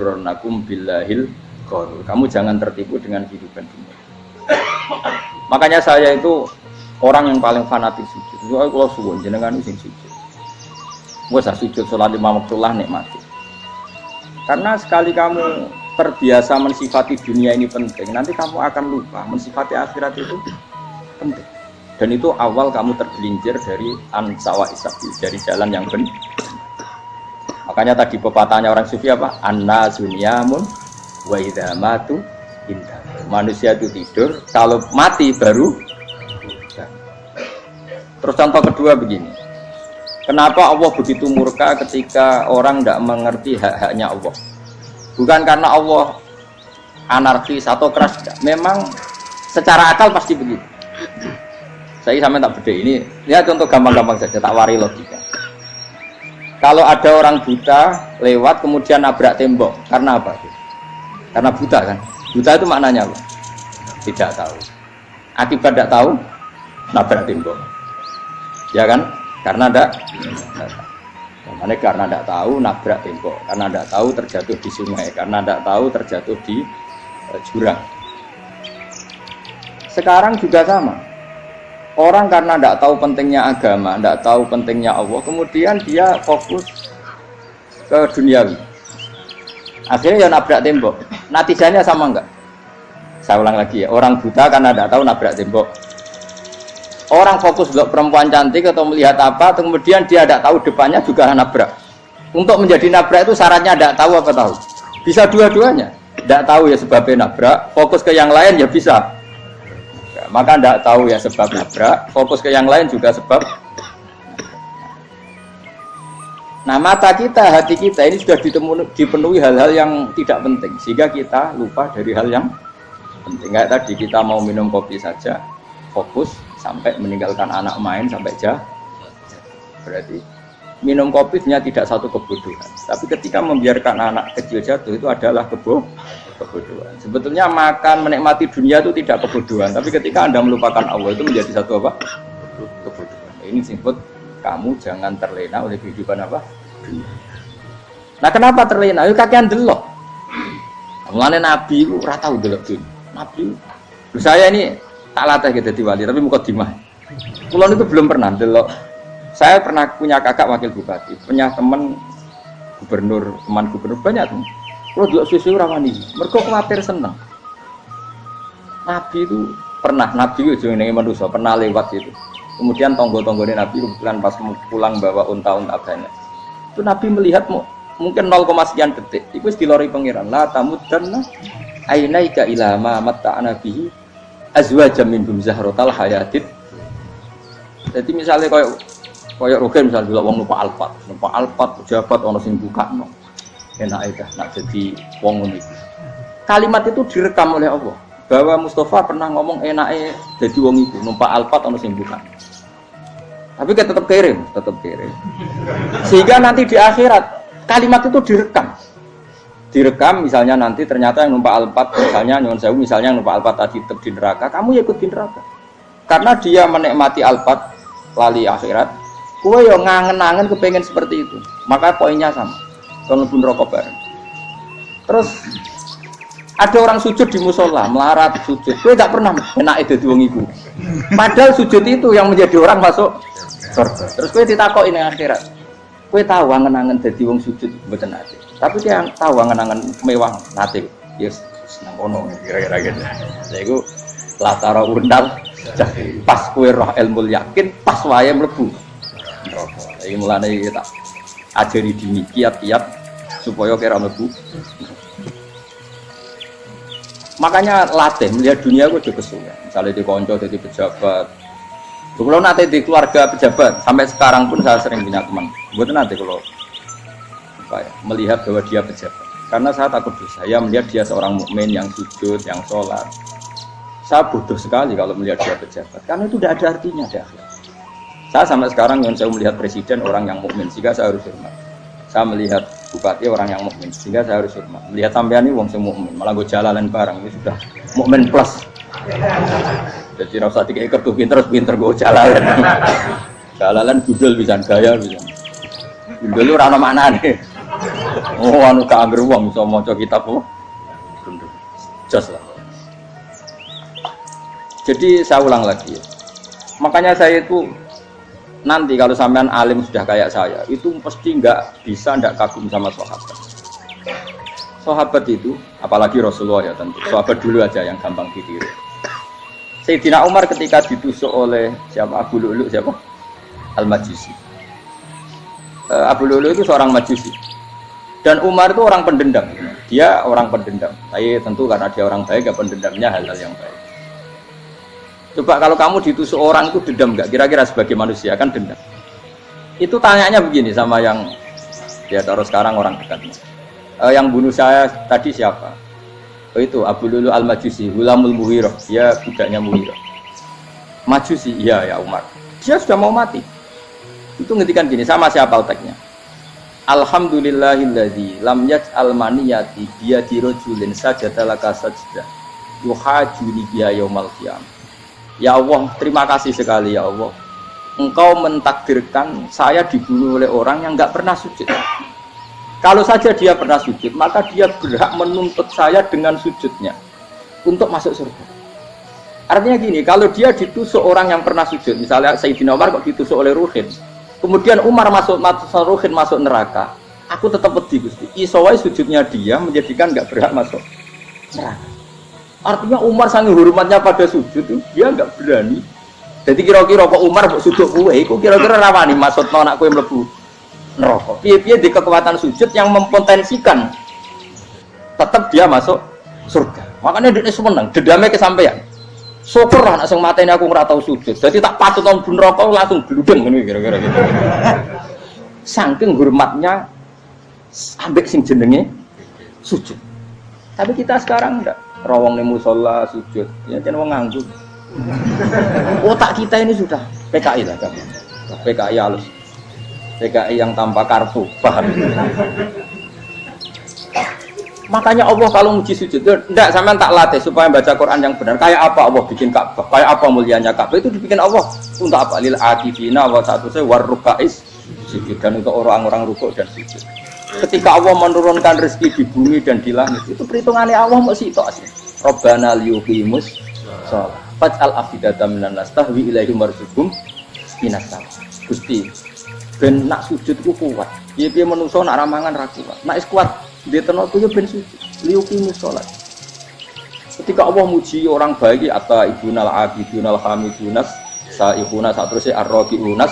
yaghurrannakum billahil ghurur. Kamu jangan tertipu dengan kehidupan dunia. Makanya saya itu orang yang paling fanatik sujud. Kalau suwun jenengan sing sujud. Wes sujud salat lima waktullah nikmati. Karena sekali kamu terbiasa mensifati dunia ini penting, nanti kamu akan lupa mensifati akhirat itu penting. Dan itu awal kamu tergelincir dari ansawa isabi, dari jalan yang benar. Makanya tadi pepatahnya orang sufi apa? Anna sunyamun wa idza matu indah. Manusia itu tidur, kalau mati baru. Terus contoh kedua begini. Kenapa Allah begitu murka ketika orang tidak mengerti hak-haknya Allah? Bukan karena Allah anarkis atau keras, tidak. Memang secara akal pasti begitu. Saya sampai tak beda ini. Ya contoh gampang-gampang saja, tak wari logika. Kalau ada orang buta lewat kemudian nabrak tembok, karena apa? Karena buta kan? Buta itu maknanya apa? Tidak tahu. Akibat tidak tahu, nabrak tembok. Ya kan? Karena tidak tahu nabrak tembok, karena tidak tahu terjatuh di sungai, karena tidak tahu terjatuh di jurang. Sekarang juga sama. Orang karena tidak tahu pentingnya agama, tidak tahu pentingnya Allah, kemudian dia fokus ke duniawi. Akhirnya ya nabrak tembok. Natijanya sama enggak? Saya ulang lagi ya. Orang buta karena tidak tahu nabrak tembok. Orang fokus untuk perempuan cantik atau melihat apa, kemudian dia tidak tahu depannya juga nabrak. Untuk menjadi nabrak itu syaratnya tidak tahu apa tahu. Bisa dua-duanya. Tidak tahu ya sebabnya nabrak, fokus ke yang lain ya bisa. Maka tidak tahu ya sebab nabrak, fokus ke yang lain juga sebab. Nah mata kita, hati kita ini sudah dipenuhi hal-hal yang tidak penting, sehingga kita lupa dari hal yang penting. Kayak tadi kita mau minum kopi saja, fokus sampai meninggalkan anak main sampai jatuh. Berarti minum kopi sebenarnya tidak satu kebodohan, tapi ketika membiarkan anak kecil jatuh itu adalah kebodohan. Sebetulnya makan menikmati dunia itu tidak kebodohan, tapi ketika Anda melupakan Allah itu menjadi satu apa? Kebodohan. Ini disebut kamu jangan terlena oleh kehidupan apa? Dunia. Nah kenapa terlena? Itu kakean delok. Mulane Nabi itu ora tau delok dunia. Nabi, saya ini tak latih gitu di wali, tapi mukadimah. Kulon itu belum pernah delok. Saya pernah punya kakak wakil bupati, punya teman gubernur, teman gubernur banyak tuh. Kalau delok susu ramani, mereka khawatir senang. Nabi itu pernah, Nabi itu jenenge manusia, pernah lewat itu. Kemudian tonggo-tonggone Nabi kebetulan pas pulang bawa unta-unta banyak. Itu Nabi melihat mungkin 0, sekian detik. Itu dilori pengiran. La tamudanna ainaika ila ma matta'ana bihi azwajam minhum zahratal hayatid. Jadi misalnya koyo rogen misalnya delok wong numpak Alphard pejabat ana sing bukakno. Enak aja nak jadi wong ngono iki. Kalimat itu direkam oleh Allah bahwa Mustafa pernah ngomong enake jadi wong iku numpak Alphard ana sing bukan. Tapi kan tetap kirim. Sehingga nanti di akhirat kalimat itu direkam misalnya nanti ternyata yang numpak Alphard misalnya nyuwun sewu misalnya yang numpak Alphard tadi tetap di neraka, kamu ya ikut di neraka. Karena dia menikmati Alphard lali akhirat, kowe yo ngangen-angen kepengen seperti itu. Maka poinnya sama. Kalau pun rokok bareng. Terus ada orang sujud di musola, melarat sujud. Kowe enggak pernah enak itu wong iku. Padahal sujud itu yang menjadi orang masuk surga. Terus kowe ditakoki ning akhirat. Kowe tahu angen-angen dadi wong sujud mboten ate. Tapi dia tahu angen-angen mewah nate. Yes, nang kono kira-kira gitu. Lha iku latara undal pas kowe roh ilmu yakin pas wae mlebu neraka. Iki mulane tak ajari dini kiat-kiat supaya kira mlebu. Makanya latih melihat dunia gue juga kesulitan. Misalnya di konco jadi pejabat. Kalau nanti di keluarga pejabat sampai sekarang pun saya sering punya teman. Buat nanti kalau melihat bahwa dia pejabat. Karena saya takut dosa. Saya melihat dia seorang mukmin yang sujud, yang sholat. Saya bodoh sekali kalau melihat dia pejabat. Karena itu tidak ada artinya di akhirat. Saya sampai sekarang yang saya melihat presiden orang yang mukmin, sehingga saya harus hormat. Saya melihat bupati orang yang mukmin, sehingga saya harus hormat. Melihat sampean ini wong sing mukmin, malah gue jalalan barang ini sudah mukmin plus. Jadi rasa tiga kartu pinter gue jalalan. Jalalan budal bisa gaya bisa. Budal lu ora ono maknane. Oh anu gak angger wong iso maca kitab apa? Jos lah. Jadi saya ulang lagi ya. Makanya saya itu nanti kalau sampean alim sudah kayak saya, itu pasti nggak bisa nggak kagum sama sahabat. Sahabat itu, apalagi Rasulullah ya tentu. Sahabat dulu aja yang gampang ditiru. Sayyidina Umar ketika ditusuk oleh siapa? Abu Lu'lu' siapa? Al-Majusi. Abu Lu'lu' itu seorang Majusi. Dan Umar itu orang pendendam. Dia orang pendendam. Tapi tentu karena dia orang baik, ya pendendamnya hal-hal yang baik. Coba kalau kamu ditusuk orang itu dendam nggak? Kira-kira sebagai manusia kan dendam. Itu tanyanya begini sama yang ya taruh sekarang orang dekatnya. Yang bunuh saya tadi siapa? Oh itu Abu Lu'lu' Al-Majusi, Hulamul Muhirah. Dia budaknya Muhirah. Majusi, iya ya Umar. Dia sudah mau mati. Itu ngetikan gini, sama siapa alteknya? Alhamdulillahilladzi lam yaj'al maniyati biyadi rajulin sajadalaka sajdah yuhajuni biya yaumal qiyamah. Ya Allah, terima kasih sekali ya Allah. Engkau mentakdirkan saya dibunuh oleh orang yang enggak pernah sujud. Kalau saja dia pernah sujud, maka dia berhak menuntut saya dengan sujudnya untuk masuk surga. Artinya gini, kalau dia ditusuk orang yang pernah sujud, misalnya Sayyidina Umar kok ditusuk oleh Ruhin, kemudian Umar masuk Ruhin masuk neraka, aku tetap pedih Gusti. Isowai sujudnya dia menjadikan enggak berhak masuk neraka. Artinya Umar sangat hormatnya pada sujud itu dia enggak berani. Jadi kira-kira kok Umar kok sujud kowe iku kira-kira rawani maksudno anak kowe mlebu neraka. Piye-piye di kekuatan sujud yang mempotensikan tetap dia masuk surga. Makanya dia seneng, dendamnya kesampaian. Syukur lah nek sing mateni aku ora tau sujud. Jadi tak patut nang neraka langsung gludeng ngono kira-kira gitu. Saking hormatnya ambek sing jenenge sujud. Tapi kita sekarang enggak. Rawang ning musala sujud, ya jan wong nganggur. Otak kita ini sudah PKI lah kan. PKI halus. PKI yang tanpa kartu, paham? Makanya Allah kalau muji sujud, enggak sampean tak latih supaya baca Quran yang benar. Kayak apa Allah bikin Ka'bah? Kayak apa mulianya Ka'bah? Itu dibikin Allah untuk apa? Lil akifina wa satusai warrukais sujud, dan untuk orang-orang rukuk dan sujud. Ketika Allah menurunkan rezeki di bumi dan di langit, itu perhitungannya Allah masih itu asli. Rabbana liyuqimus shalah faj'al afidatan minan nas tahwi ilaihim warzuqhum minas sama. Gusti, ben nak sujud ku kuat. Piye-piye menungso nak ramangan ra kuat. Nak is kuat, dia tenaga yo ben sujud. Liyuqimus shalah. Ketika Allah muji orang baik atau ibunal abidunal hamidunas saihuna satruse arraqiunas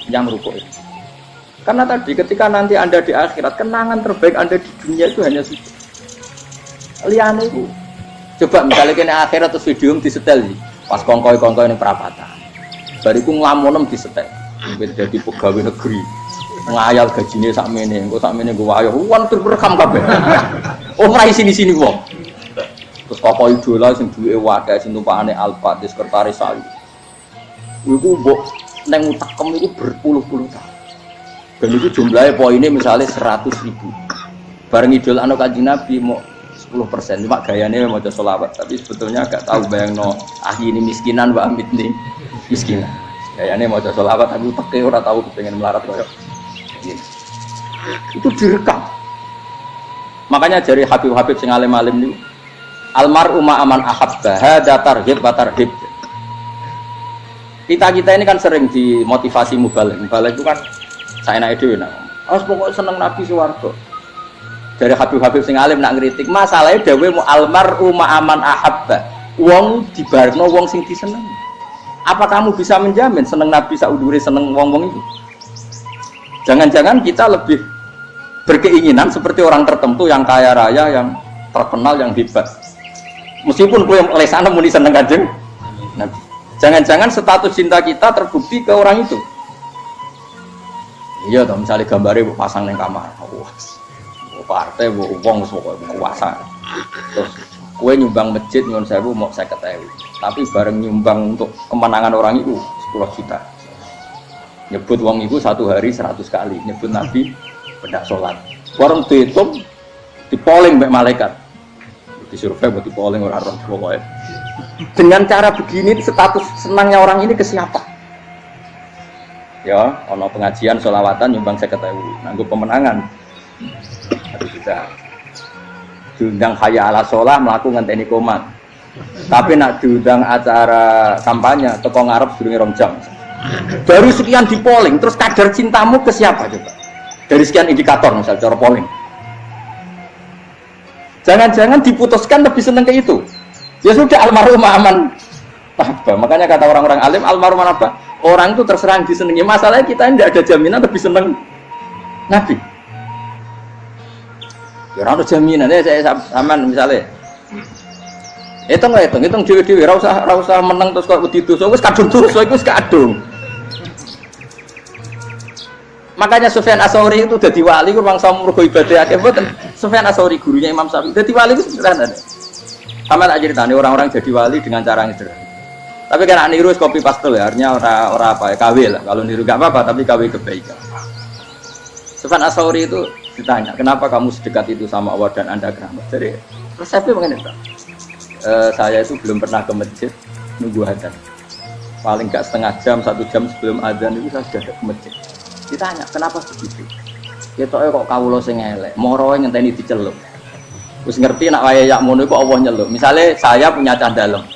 yang rukuk itu. Karena tadi ketika nanti Anda di akhirat, kenangan terbaik Anda di dunia itu hanya sujud. Liane itu. Coba misalnya kena akhirat terus video disetel pas kongkoi-kongkoi ini perapatan. Bariku nglamunem disetel. Jadi pegawai negeri. Ngayal gajinya sakmene, engko sakmene gue ayo wan terekam kabeh. Oh rai sini-sini wong. Terus tokoh idola sing duwe wae sing tumpakane Alphard di sekretaris saya. Iku mbok nang utakem iku berpuluh-puluh tahun. Dan itu jumlahnya poinnya misalnya 100.000. Bareng idol anu Kanjeng Nabi mau 10%, cuma gayanya mau sholawat. Tapi sebetulnya agak tahu bayang no ini miskinan Mbak Amit nih miskinan. Gayanya mau sholawat tapi pakai orang tahu pengen melarat koyok. Itu direkam. Makanya dari Habib-Habib sing alim-alim ini almar'u ma'aman ahabba hada tarhib wa tarhib. Kita ini kan sering dimotivasi mubalik. Mubalik itu kan saya naik dhewe nak. Pokoknya seneng Nabi swarga. Dari Habib-Habib sing alim nak ngritik, masalahnya dhewe mu almar'u ma'aman ahabba. Wong dibarno wong sing disenengi. Apa kamu bisa menjamin seneng Nabi saudure seneng wong-wong itu? Jangan-jangan kita lebih berkeinginan seperti orang tertentu yang kaya raya, yang terkenal, yang hebat. Meskipun kowe lesane muni seneng Kanjeng Nabi. Jangan-jangan status cinta kita terbukti ke orang itu. Iya toh, misalnya gambarnya pasang neng kamar, wah, partai, wong semua kuasa. Terus, kue nyumbang masjid nyon sewu mau saya ketahui. Tapi bareng nyumbang untuk kemenangan orang itu 10 juta. Nyebut wong itu satu hari 100 kali. Nyebut Nabi bedak sholat. Warung dihitung, dipoling mbak malaikat. Disurvei buat dipoling orang-orang pokoknya. Dengan cara begini status senangnya orang ini ke siapa? Ya, ono pengajian sholawatan nyumbang 50.000, nganggo pemenangan Bisa. Diundang hayya ala sholah mlaku ngenteni komat. Tapi nak diundang acara kampanye teko ngarep durunge 2 jam. Baru sekian di polling, terus kadar cintamu ke siapa coba? Dari sekian indikator misal cara polling. Jangan-jangan diputuskan lebih seneng ke itu. Ya sudah almarhum aman. Apa? Makanya kata orang-orang alim almarhum apa? Orang itu terserang disenangi. Masalahnya kita tidak ada jaminan lebih seneng Nabi. Ya ada jaminan ya saya aman misalnya. Hitung dewi-dewi. Rasa menang terus kok wedi dosa wis kadung dosa iku wis kadung. Makanya Sufyan Ats-Tsauri itu dadi wali ku bangsa mergo ibadah akeh mboten. Sufyan Ats-Tsauri gurunya Imam Syafi'i. Dadi wali itu sederhana. Sama tak ceritane orang-orang jadi wali dengan cara yang sederhana. Tapi kan niru copy paste ya, artinya orang apa ya KW lah. Kalau niru enggak apa-apa tapi KW kebaikan. Sufyan Ats-Tsauri itu ditanya, "Kenapa kamu sedekat itu sama Allah dan Anda keramat?" Jadi resepnya begini, Pak. Saya itu belum pernah ke masjid nunggu adzan. Paling enggak setengah jam, 1 jam sebelum adzan itu saya sudah ada ke masjid. Ditanya, kenapa begitu? Ketoke kok kawula sing elek, moroe ngenteni diceluk. Wis ngerti nak wayahe yak ngono iku Allah nyeluk. Misale saya punya candalem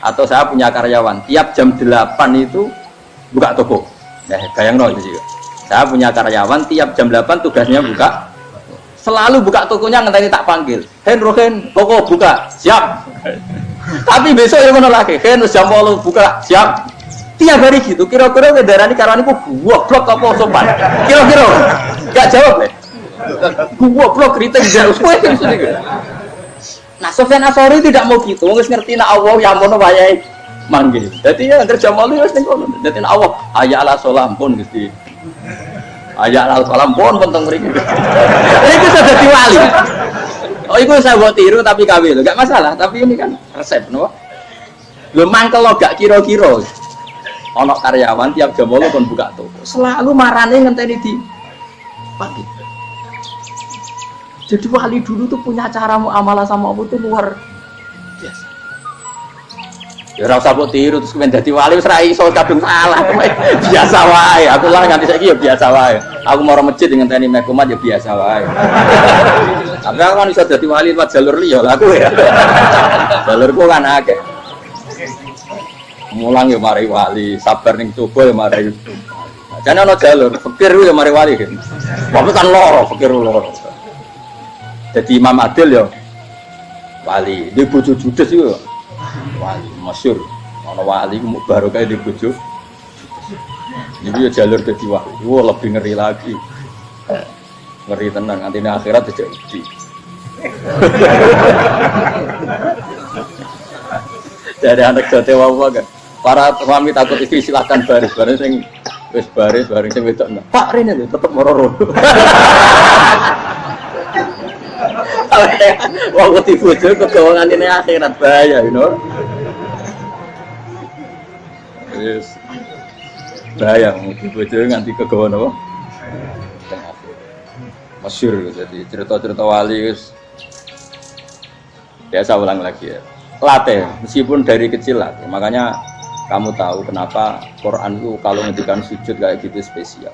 atau saya punya karyawan, tiap jam 8 itu buka toko. Nah, bayangno itu juga. Saya punya karyawan tiap jam 8 tugasnya buka. Selalu buka tokonya ngenteni tak panggil. Rohen, toko buka. Siap. Tapi besok ya ngono lagi. Jam 8 buka. Siap. Tiap hari gitu, kira-kira kendaraan karyawan itu goblok apa sopan? Kira-kira gak jawab ya? Goblok kritik jauh. Nah, Sufyan Ats-Tsauri tidak mau gitu. Wis ngerti nak Allah yang mono wayahe manggil. Dadi ya kerja malu wis ning kono. Dadi nak Allah hayya ala sholah pun Gusti. Hayya ala sholah pun teng mriki. Iku sudah dadi wali. Oh, iku saya buat tiru tapi KW lho, gak masalah. Tapi ini kan resep, no? Lho mangkel lo gak kira-kira. Ono karyawan tiap jam 8 kon buka toko. Selalu marane ngenteni di pagi. Jadi wali dulu tuh punya cara muamalah sama Allah tuh luar biasa. Ya ora usah mbok tiru terus kemen dadi wali wis ra iso kadung salah. Biasa wae. Aku lah nganti saiki ya biasa wae. Aku mau masjid ngenteni mekumat ya biasa wae. Tapi aku kan iso dadi wali lewat jalur liya lah aku ya. Jalurku kan akeh. Mulang ya mari wali, sabar ning coba ya mari. Jane ana jalur, fikir ya mari wali. Bapak kan loro, fikir loro. Jadi Imam Adil ya wali, di bojo judes itu wali masyhur. Ana wali ku barokah di bojo. Ini ya jalur dadi wali. Wah, lebih ngeri lagi. Ngeri tenan nanti ning akhirat aja uji. Jadi anak jote wae kan. Para suami takut istri silakan baris sing wis baris sing wedok. Pak rene lho tetep mororo. Wong wedi bojo kegawangan ini akhirat bahaya, you know. Yes. Bahaya wedi bojo nganti kegawan apa? Masyhur jadi cerita-cerita wali wis biasa ulang lagi ya. Latih, meskipun dari kecil latih. Makanya kamu tahu kenapa Quran itu kalau ngendikan sujud kayak gitu spesial.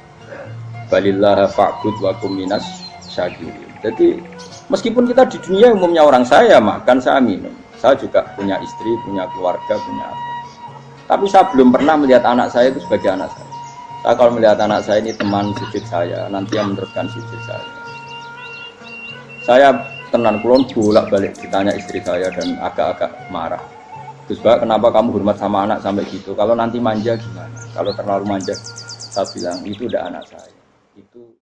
Balillah fa'bud wa kum minas syakirin. Jadi meskipun kita di dunia umumnya orang saya makan, saya minum. Saya juga punya istri, punya keluarga, punya apa. Tapi saya belum pernah melihat anak saya itu sebagai anak saya. Saya kalau melihat anak saya ini teman sujud saya, nanti yang meneruskan sujud saya. Saya tenan kulon bolak-balik ditanya istri saya dan agak-agak marah. Terus Mbak, kenapa kamu hormat sama anak sampai gitu? Kalau nanti manja gimana? Kalau terlalu manja, saya bilang itu udah anak saya. Itu